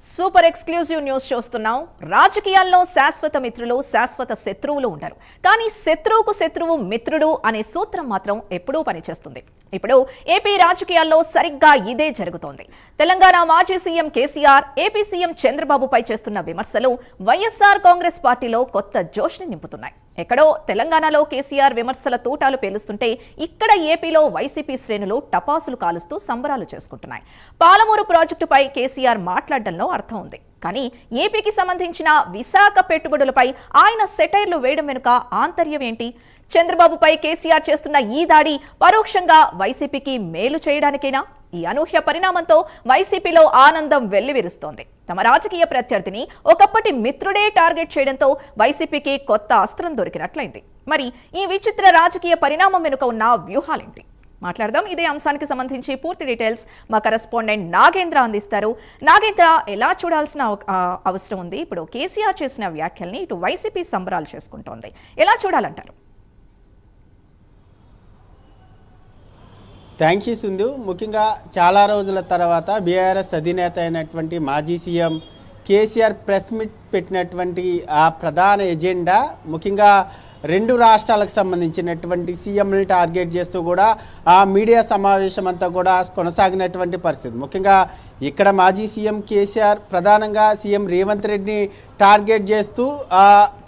Super exclusive news చూస్తున్నాం. రాజకీయాల్లో శాశ్వత మిత్రులు, శాశ్వత శత్రువులు ఉంటారు. కానీ శత్రువుకు శత్రువు మిత్రుడు అనే సూత్రం మాత్రం ఎప్పుడూ పనిచేస్తుంది. ఇప్పుడు ఏపీ రాజకీయాల్లో సరిగ్గా ఇదే జరుగుతోంది. తెలంగాణ మాజీ సీఎం కేసీఆర్ ఏపీ సీఎం చంద్రబాబుపై చేస్తున్న విమర్శలు వైఎస్ఆర్ కాంగ్రెస్ పార్టీలో కొత్త జోష్ని నింపుతున్నాయి. ఎక్కడో తెలంగాణలో కేసీఆర్ విమర్శల తూటాలు పేలుస్తుంటే ఇక్కడ ఏపీలో వైసీపీ శ్రేణులు టపాసులు కాలుస్తూ సంబరాలు చేసుకుంటున్నాయి. పాలమూరు ప్రాజెక్టుపై కేసీఆర్ మాట్లాడడంలో అర్థం ఉంది. కానీ ఏపీకి సంబంధించిన విశాఖ పెట్టుబడులపై ఆయన సెటైర్లు వేయడం వెనుక ఆంతర్యం ఏంటి? చంద్రబాబుపై కేసీఆర్ చేస్తున్న ఈ దాడి పరోక్షంగా వైసీపీకి మేలు చేయడానికేనా? ఈ అనూహ్య పరిణామంతో వైసీపీలో ఆనందం వెల్లివిరుస్తోంది. తమ రాజకీయ ప్రత్యర్థిని ఒకప్పటి మిత్రుడే టార్గెట్ చేయడంతో వైసీపీకి కొత్త అస్త్రం దొరికినట్లయింది. మరి ఈ విచిత్ర రాజకీయ పరిణామం వెనుక ఉన్న వ్యూహాలేంటి? మాట్లాడదాం. ఇదే అంశానికి సంబంధించి పూర్తి డీటెయిల్స్ మా కరెస్పాండెంట్ నాగేంద్ర అందిస్తారు. నాగేంద్ర, ఎలా చూడాల్సిన అవసరం ఉంది? ఇప్పుడు కేసీఆర్ చేసిన వ్యాఖ్యల్ని ఇటు వైసీపీ సంబరాలు చేసుకుంటోంది. ఎలా చూడాలంటారు? Thank you Sindhu. ముఖ్యంగా చాలా రోజుల తర్వాత బీఆర్ఎస్ అధినేత అయినటువంటి మాజీ సీఎం కేసీఆర్ ప్రెస్ మీట్ పెట్టినటువంటి ఆ ప్రధాన ఎజెండా ముఖ్యంగా రెండు రాష్ట్రాలకు సంబంధించినటువంటి సీఎంని టార్గెట్ చేస్తూ కూడా ఆ మీడియా సమావేశం అంతా కూడా కొనసాగినటువంటి పరిస్థితి. ముఖ్యంగా ఇక్కడ మాజీ సీఎం కేసీఆర్ ప్రధానంగా సీఎం రేవంత్ రెడ్డిని టార్గెట్ చేస్తూ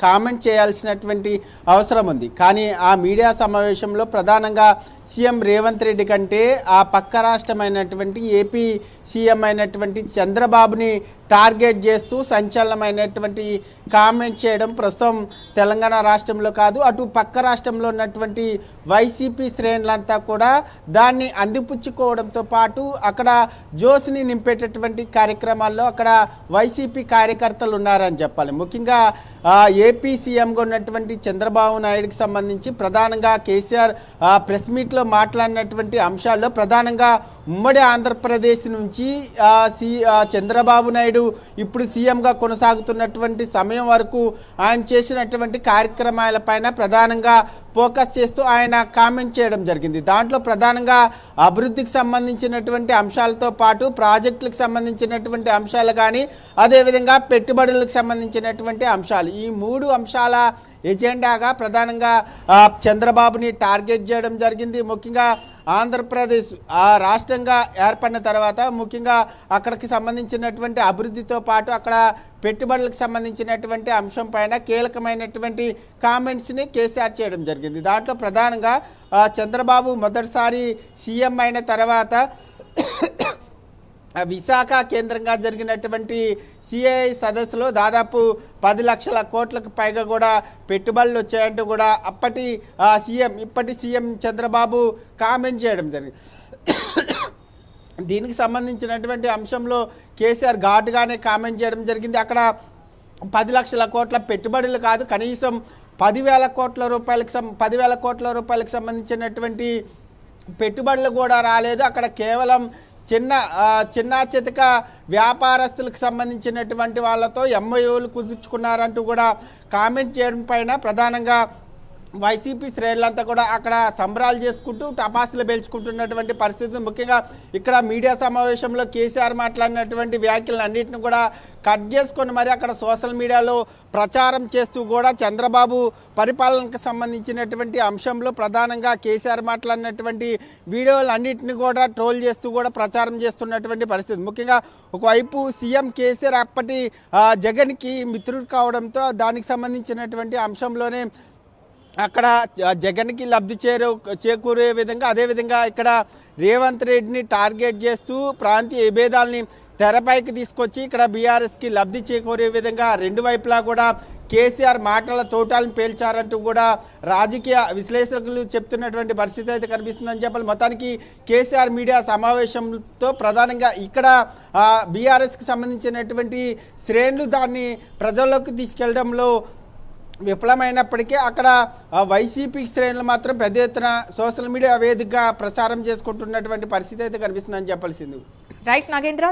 కామెంట్ చేయాల్సినటువంటి అవసరం ఉంది. కానీ ఆ మీడియా సమావేశంలో ప్రధానంగా సీఎం రేవంత్ రెడ్డి కంటే ఆ పక్క రాష్ట్రమైనటువంటి ఏపీ సీఎం అయినటువంటి చంద్రబాబుని టార్గెట్ చేస్తూ సంచలనమైనటువంటి కామెంట్ చేయడం ప్రస్తుతం తెలంగాణ రాష్ట్రంలో కాదు, అటు పక్క రాష్ట్రంలో ఉన్నటువంటి వైసీపీ శ్రేణులంతా కూడా దాన్ని అందిపుచ్చుకోవడంతో పాటు అక్కడ జోస్ని నింపేటటువంటి కార్యక్రమాల్లో అక్కడ వైసీపీ కార్యకర్తలు ఉన్నారని చెప్పాలి. ముఖ్యంగా ఏపీ సీఎంగా ఉన్నటువంటి చంద్రబాబు నాయుడుకి సంబంధించి ప్రధానంగా కేసీఆర్ ప్రెస్ మీట్లో మాట్లాడినటువంటి అంశాల్లో ప్రధానంగా ఉమ్మడి ఆంధ్రప్రదేశ్ నుంచి చంద్రబాబు నాయుడు ఇప్పుడు సీఎంగా కొనసాగుతున్నటువంటి సమయం వరకు ఆయన చేసినటువంటి కార్యక్రమాలపైన ప్రధానంగా ఫోకస్ చేస్తూ ఆయన కామెంట్ చేయడం జరిగింది. దాంట్లో ప్రధానంగా అభివృద్ధికి సంబంధించినటువంటి అంశాలతో పాటు ప్రాజెక్టులకు సంబంధించినటువంటి అంశాలు కానీ అదేవిధంగా పెట్టుబడులకు సంబంధించినటువంటి అంశాలు, ఈ మూడు అంశాల ఎజెండాగా ప్రధానంగా చంద్రబాబుని టార్గెట్ చేయడం జరిగింది. ముఖ్యంగా ఆంధ్రప్రదేశ్ ఆ రాష్ట్రంగా ఏర్పడిన తర్వాత ముఖ్యంగా అక్కడికి సంబంధించినటువంటి అభివృద్ధితో పాటు అక్కడ పెట్టుబడులకు సంబంధించినటువంటి అంశం పైన కీలకమైనటువంటి కామెంట్స్ని కేసీఆర్ చేయడం జరిగింది. దాంట్లో ప్రధానంగా చంద్రబాబు మొదటిసారి సీఎం అయిన తర్వాత విశాఖ కేంద్రంగా జరిగినటువంటి సిఐ సదస్సులో దాదాపు 10 లక్షల కోట్లకు పైగా కూడా పెట్టుబడులు వచ్చాయంటూ కూడా ఇప్పటి సీఎం చంద్రబాబు కామెంట్ చేయడం జరిగింది. దీనికి సంబంధించినటువంటి అంశంలో కేసీఆర్ ఘాటుగానే కామెంట్ చేయడం జరిగింది. అక్కడ 10 లక్షల కోట్ల పెట్టుబడులు కాదు, కనీసం 10,000 కోట్ల రూపాయలకు సంబంధించినటువంటి పెట్టుబడులు కూడా రాలేదు. అక్కడ కేవలం చిన్న చితక వ్యాపారస్తులకు సంబంధించినటువంటి వాళ్ళతో ఎంఓయూలు కుదుర్చుకున్నారంటూ కూడా కామెంట్ చేయడం పైన ప్రధానంగా వైసీపీ శ్రేణులంతా కూడా అక్కడ సంబరాలు చేసుకుంటూ టపాసులు పేల్చుకుంటున్నటువంటి పరిస్థితి. ముఖ్యంగా ఇక్కడ మీడియా సమావేశంలో కేసీఆర్ మాట్లాడినటువంటి వ్యాఖ్యలను అన్నింటిని కూడా కట్ చేసుకొని మరి అక్కడ సోషల్ మీడియాలో ప్రచారం చేస్తూ కూడా చంద్రబాబు పరిపాలనకు సంబంధించినటువంటి అంశంలో ప్రధానంగా కేసీఆర్ మాట్లాడినటువంటి వీడియోలు అన్నింటినీ కూడా ట్రోల్ చేస్తూ కూడా ప్రచారం చేస్తున్నటువంటి పరిస్థితి. ముఖ్యంగా ఒకవైపు సీఎం కేసీఆర్ అప్పటి జగన్కి మిత్రుడు కావడంతో దానికి సంబంధించినటువంటి అంశంలోనే అక్కడ జగన్కి లబ్ధి చేకూరే విధంగా అదేవిధంగా ఇక్కడ రేవంత్ రెడ్డిని టార్గెట్ చేస్తూ ప్రాంతీయ విభేదాలని తెరపైకి తీసుకొచ్చి ఇక్కడ బీఆర్ఎస్కి లబ్ధి చేకూరే విధంగా రెండు వైపులా కూడా కేసీఆర్ మాటల తోటాలను పేల్చారంటూ కూడా రాజకీయ విశ్లేషకులు చెప్తున్నటువంటి పరిస్థితి అయితే కనిపిస్తుందని చెప్పాలి. మొత్తానికి కేసీఆర్ మీడియా సమావేశంతో ప్రధానంగా ఇక్కడ బీఆర్ఎస్కి సంబంధించినటువంటి శ్రేణులు దాన్ని ప్రజల్లోకి తీసుకెళ్లడంలో విఫలమైనప్పటికీ అక్కడ వైసీపీ శ్రేణులు మాత్రం పెద్ద ఎత్తున సోషల్ మీడియా వేదికగా ప్రచారం చేసుకుంటున్నటువంటి పరిస్థితి అయితే కనిపిస్తుందని చెప్పాల్సింది. రైట్ నాగేంద్ర.